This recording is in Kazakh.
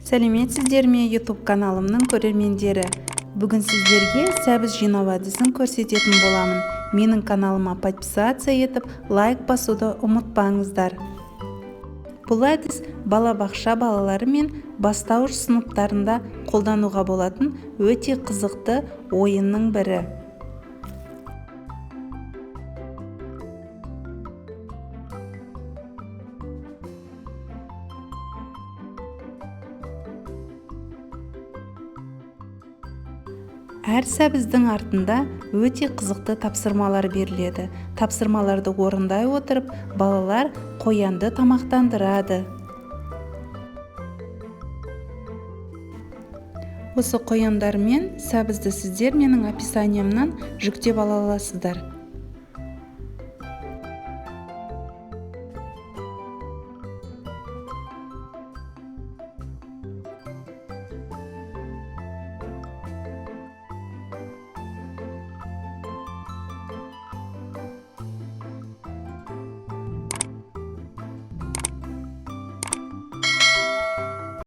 Сәлеметсіздер ме YouTube каналымның көрермендері? Бүгін сіздерге сәбіз жинау әдісін көрсететін боламын. Менің каналыма подписация етіп, лайк басуды ұмытпаңыздар. Бұл әдіс балабақша балалары мен бастауыш сыныптарында қолдануға болатын өте қызықты ойынның бірі. Әр сәбіздің артында өте қызықты тапсырмалар беріледі. Тапсырмаларды орындай отырып, балалар қоянды тамақтандырады. Осы қояндар мен сәбізді сіздер менің описаниямнан жүктеп ала аласыздар.